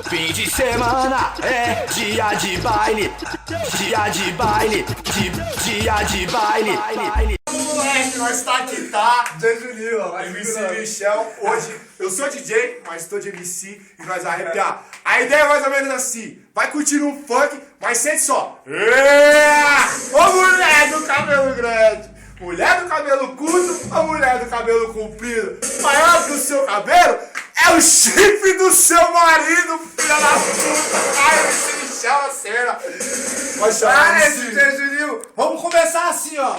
Fim de semana é dia de baile, dia de baile, dia de baile. Moleque, nós tá aqui, tá? DJ Juninho, ó. MC Michel. Hoje eu sou DJ, mas tô de MC e nós vamos arrepiar. A ideia é mais ou menos assim: vai curtindo um funk, mas sente só. Ô mulher do cabelo grande, mulher do cabelo curto ou mulher do cabelo comprido? Maior que o seu cabelo é o chifre do seu marido, filha da puta. Ai, MC Michel, a cena. Vai chamar DJ Juninho, vamos começar assim, ó.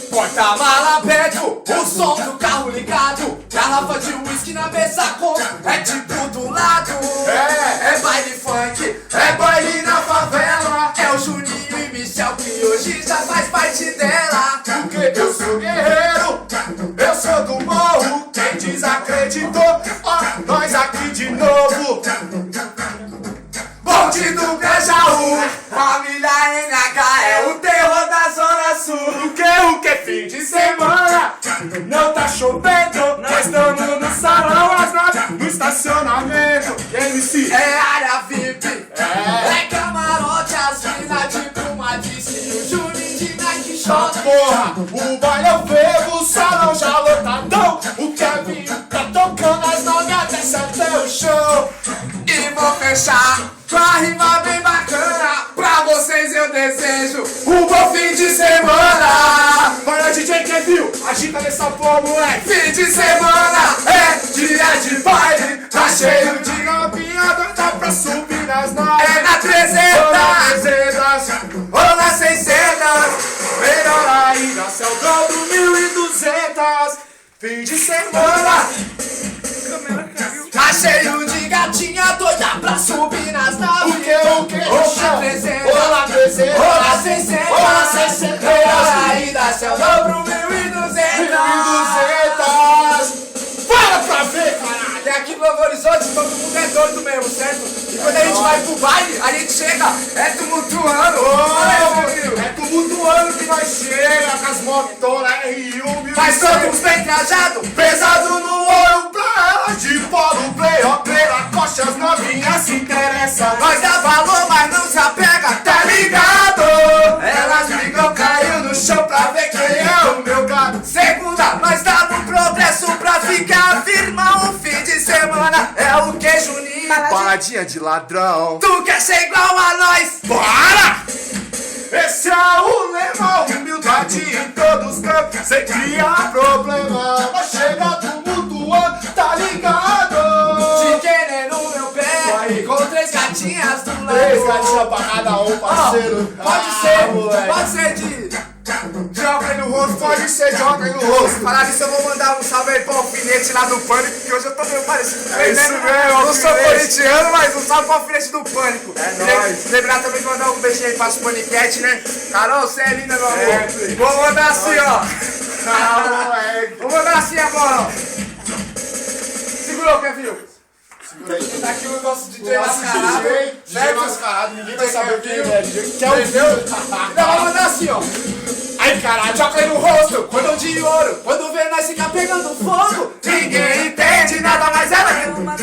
Porta-mala perto, o som do carro ligado, garrafa de uísque na mesa com é tipo do lado. É baile funk, é baile na favela. É o Juninho e Michel que hoje já faz parte dela. Porque eu sou guerreiro, eu sou do morro. Quem desacreditou, ó, nós aqui de novo. Bonde do Grajaú, família NH é o terror da Zona Sul. O que fim de semana não tá chovendo, nós estamos no salão às 9 no estacionamento. E aí, MC? É área VIP, é camarote, as minas de Brumadice e o Juninho de Nike Shot. Porra, o baile é o fervo, o salão já lotadão. O Kevin tá tocando às 9 até o show. E vou fechar com a rima bem bacana. Pra vocês eu desejo um bom fim de semana. Para DJ Kevin, agita nessa porra, moleque. Fim de semana é dia de baile, tá cheio de novinha doida pra subir nas naves. é na 300 ou na 600. Melhor ainda, se é o dobro 1.200. Fim de semana. Tá cheio de gatinha doida pra subir nas naves. O que? Ou na 300 ou na 300 ou na 600. ou na 600. Melhor ainda, se é o dobro 1.200. 1.200. Para pra ver, caralho. E aqui no Novo Horizonte todo mundo é doido mesmo, certo? E quando a gente vai pro baile, a gente chega, é tumultuando. É tumultuando que nós chega com as motoras R1. Mas todos bem trajados, Pesado no olho pra ela, de polo, play, ó, play, Lacoste, as novinhas se interessam. nós dá valor, mas não se apega, tá ligado? Elas brigam, caiu no chão pra ver quem é o meu gado. Segunda, nós dá no progresso pra ficar firma. O fim de semana é o que, Juninho? Paradinha de ladrão. Tu quer ser igual a nós? Para! Esse é o lema, humildade em todos os cantos, sem criar problema. Nós chega tumultuando, tá ligado? Te querer no meu pé, Aí. com 3 gatinhas do lado. 3 gatinhas pra cada um, parceiro. Pode moleque. ser de joga no rosto. Pode ser joga aí no rosto. Falar nisso, eu vou mandar um salve aí pro alfinete lá do Pânico, porque hoje eu tô meio parecido com É ele, isso né? mesmo, Eu não sou alfinete. corintiano, mas um salve pro alfinete do Pânico. É nóis. Lembrar também de mandar um beijinho aí pra Paniquete, né? Carol, você é linda, meu amor. Sempre. Vou mandar assim, ó. Ah, moleque. Vou mandar assim agora, ó. Segurou, Kevin? Tá aqui o nosso DJ mascarado. DJ mascarado, ninguém vai saber quem é, DJ. Que é o Entendeu? Então vou mandar assim, ó. Ai, caralho, Joga no rosto, quando de ouro, quando vê nós fica pegando fogo. Ninguém entende nada, mas ela quer uma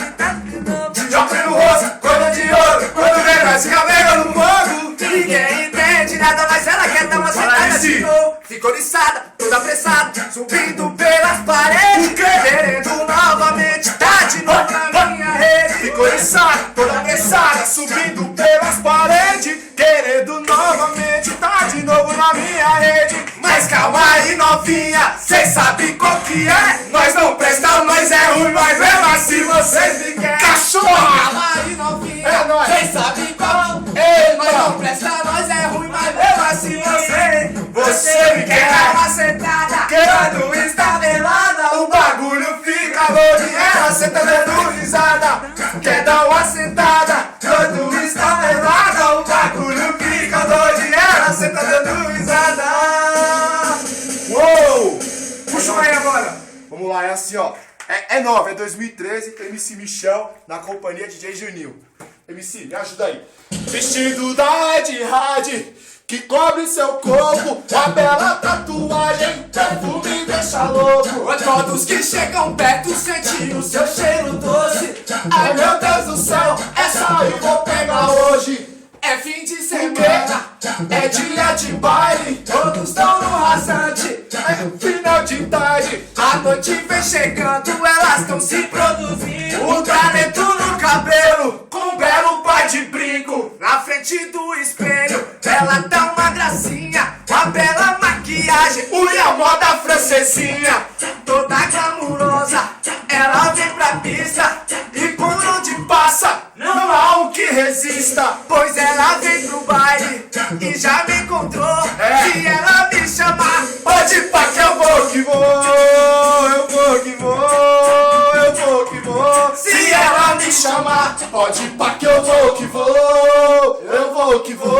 joga no rosto, quando de ouro, quando vê nós fica pegando fogo. Ninguém entende nada, mas ela quer dar uma sentada de novo. Ficou liçada, toda apressada, subindo pelas paredes, querendo novamente tá de novo na minha rede. ficou içada, toda apressada, subindo pelas paredes, querendo novamente tá de novo na minha rede. Mas calma aí, novinha, cês sabe qual que é? Nós não presta, nós é ruim, mas mesmo assim vocês me querem. Cachorra! Calma aí, novinha, É nóis. cês sabe qual Eita! Nós não presta, nós é ruim, mas mesmo assim você me quer. Dar uma sentada, quando está velada, o bagulho fica louco e ela senta dando risada. Quer dar uma sentada, quando está velada, o bagulho fica doido e ela senta dando risada. Uou! Puxa uma aí agora. Vamos lá, é assim, ó. É nova, é 2013, MC Michel na companhia de DJ Juninho. MC, me ajuda aí. Vestido da Ed Hard, que cobre seu corpo, a bela tatuagem, perfume deixa louco. Todos que chegam perto sentem o seu cheiro doce. Ai meu Deus do céu, sair, vou pegar hoje. É fim de semana, é dia de baile, todos estão no rasante, é final de tarde, a noite vem chegando, elas estão se produzindo. O talento no cabelo, com um belo par de brinco, na frente do espelho, ela tá uma gracinha, uma bela maquiagem, unha moda francesinha, toda glamurosa, ela vem pra pista, e por onde passa, não há um que resista, pois ela vem pro baile e já me encontrou. Se ela me chamar, pode pá que eu vou que vou, eu vou que vou, eu vou que vou. Se ela me chamar, pode pá que eu vou que vou, eu vou que vou,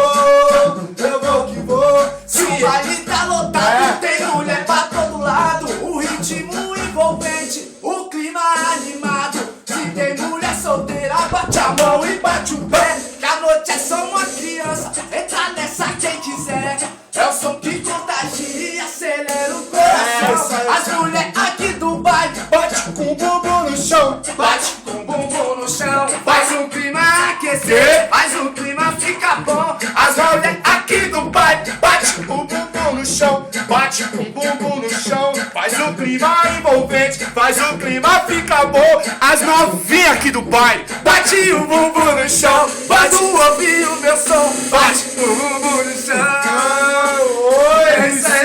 eu vou que vou. Se o baile tá lotado, tem mulher pra todo lado, o ritmo envolvente, o clima animado. Se tem mulher solteira, bate a mão e bate o pé, que a noite é só uma criança, entra nessa quem quiser. É o som que contagia e acelera o coração. As mulheres aqui do baile bate com o bumbum no chão, bate com o bumbum no chão, faz o clima aquecer, faz o clima ficar bom. As mulheres aqui do baile bate com o bumbum no chão, bate com o bumbum no chão, faz o clima envolvente, faz o clima ficar bom. As novinhas aqui do baile bate o bumbum no chão, bate o ouvir o meu som, bate o bumbum no chão. Oi, é isso aí,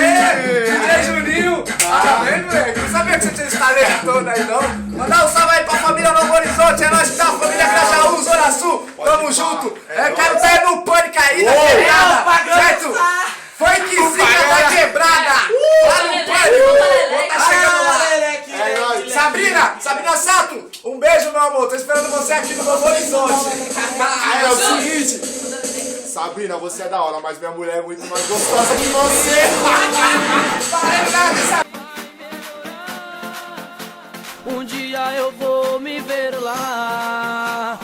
DJ Juninho. Parabéns, moleque. Não sabia que você tinha esse talento todo aí, não. Mandar um salve aí pra família Novo Horizonte, é nós que tá, família Grajaú, Zona Sul. Tamo junto. Eu quero ver no pânico aí da quebrada, certo? Funkzinha da quebrada. Lá no pânico. Vou tá chegando lá. Sabrina Sato, um beijo, meu amor. Tô esperando você aqui no Novo Horizonte. Aí é o seguinte, Sabrina, você é da hora, mas minha mulher é muito mais gostosa que você. Um dia eu vou me ver lá.